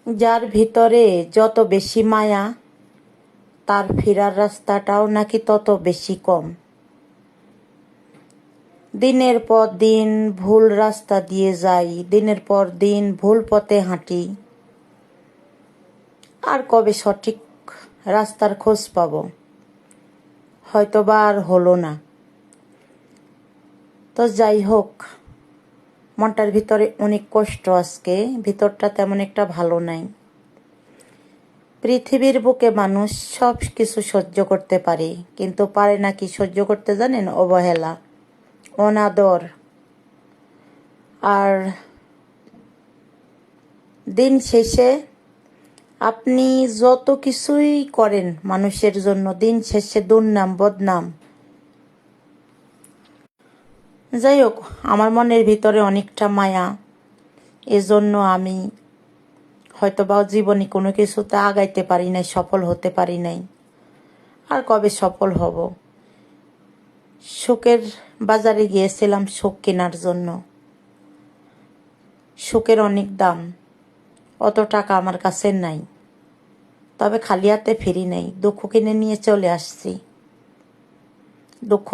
যার ভিতরে যত বেশি মায়া, তার ফেরার রাস্তাটাও নাকি তত বেশি কম। দিনের পর দিন ভুল রাস্তা দিয়ে যাই, দিনের পর দিন ভুল পথে হাঁটি, আর কবে সঠিক রাস্তার খোঁজ পাব? হয়তোবা আর হলো না। তো যাই হোক, মনটার ভিতরে অনেক কষ্ট আজকে, ভিতরটা তেমন একটা ভালো নাই। পৃথিবীর বুকে মানুষ সব কিছু সহ্য করতে পারে, কিন্তু পারে না কি সহ্য করতে জানেন? অবহেলা, অনাদর। আর দিন শেষে আপনি যত কিছুই করেন মানুষের জন্য, দিন শেষে দুর্নাম, বদনাম। যাই হোক, আমার মনের ভিতরে অনেকটা মায়া, এজন্য আমি হয়তোবা জীবনে কোনো কিছুতে আগাইতে পারি নাই, সফল হতে পারি নাই। আর কবে সফল হব? সুখের বাজারে গিয়েছিলাম সুখ কেনার জন্য। সুখের অনেক দাম, অত টাকা আমার কাছে নাই, তবে খালি হাতে ফিরি নাই, দুঃখ কিনে নিয়ে চলে আসছি। দুঃখ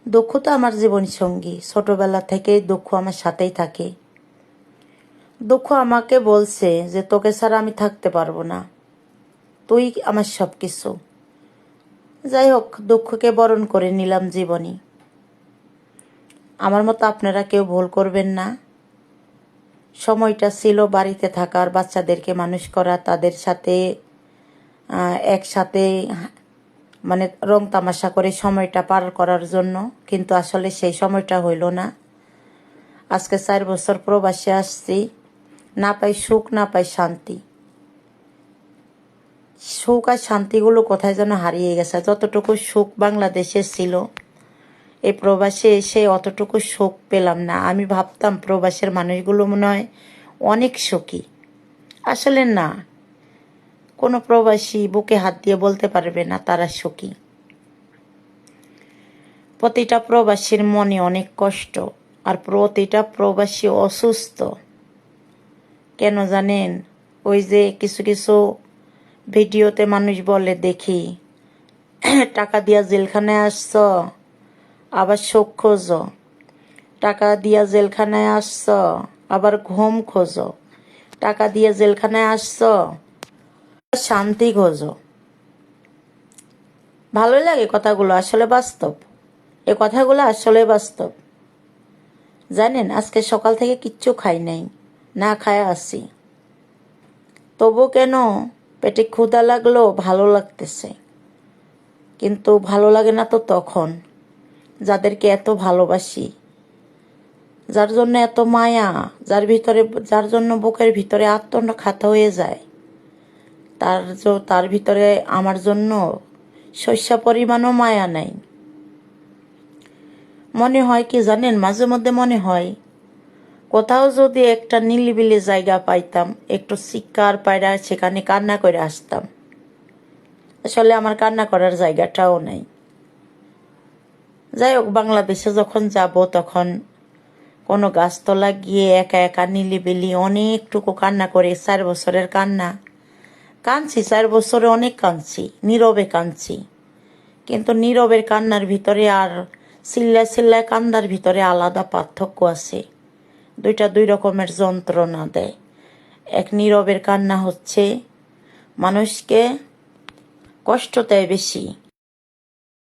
দুঃখ তো আমার জীবন সঙ্গী, ছোটবেলা থেকেই দুঃখ আমার সাথেই থাকে। দুঃখ আমাকে বলছে যে তোকে ছাড়া আমি থাকতে পারবো না, তুই আমার সব কিছু। যাই হোক, দুঃখকে বরণ করে নিলাম জীবনী। আমার মতো আপনারা কেউ ভুল করবেন না। সময়টা ছিল বাড়িতে থাকার, বাচ্চাদেরকে মানুষ করা, তাদের সাথে একসাথে মানে রং তামাশা করে সময়টা পার করার জন্য, কিন্তু আসলে সেই সময়টা হইল না। আজকে 4 বছর প্রবাসে আসছি, না পাই সুখ, না পাই শান্তি। সুখ আর শান্তিগুলো কোথায় যেন হারিয়ে গেছে। যতটুকু সুখ বাংলাদেশে ছিল, এই প্রবাসে এসে অতটুকু সুখ পেলাম না। আমি ভাবতাম প্রবাসের মানুষগুলো মনে হয় অনেক সুখী, আসলে না। কোনো প্রবাসী বুকে হাত দিয়ে বলতে পারবে না তারা সুখী। প্রতিটা প্রবাসীর মনে অনেক কষ্ট, আর প্রতিটা প্রবাসী অসুস্থ। কেন জানেন? ওই যে কিছু কিছু ভিডিওতে মানুষ বলে দেখি, টাকা দিয়া জেলখানায় আসছ, আবার সুখ খোঁজো, টাকা দিয়া জেলখানায় আসছ, আবার ঘুম খোঁজো, টাকা দিয়ে জেলখানায় আসছ, শান্তি খোঁজো। ভালোই লাগে কথাগুলো, আসলে বাস্তব। এ কথাগুলো আসলে বাস্তব। জানেন, আজকে সকাল থেকে কিচ্ছু খাই নাই, না খায় আসি। তবু কেন পেটে ক্ষুধা লাগলো, ভালো লাগতেছে। কিন্তু ভালো লাগে না তো তখন যাদেরকে এত ভালোবাসি, যার জন্য এত মায়া, যার জন্য বুকের ভিতরে আত্মখাত হয়ে যায়, তার ভিতরে আমার জন্য শস্য পরিমাণও মায়া নাই। মনে হয় কি জানেন, মাঝে মধ্যে মনে হয় কোথাও যদি একটা নিলিবিলি জায়গা পাইতাম, একটু চিৎকার পায়রা সেখানে কান্না করে আসতাম। আসলে আমার কান্না করার জায়গাটাও নাই। যাই হোক, বাংলাদেশে যখন যাব তখন কোনো গাছতলা গিয়ে একা একা নিলিবিলি অনেকটুকু কান্না করে, 4 বছরের কান্না কাঁদছি, 4 বছরে অনেক কাঁদছি, নীরবে কাঁদছি। কিন্তু নীরবের কান্নার ভিতরে আর চিল্লায় চিল্লায় কান্দার ভিতরে আলাদা পার্থক্য আছে। দুইটা 2 রকমের যন্ত্রণা দেয়। এক নীরবের কান্না হচ্ছে মানুষকে কষ্ট দেয় বেশি,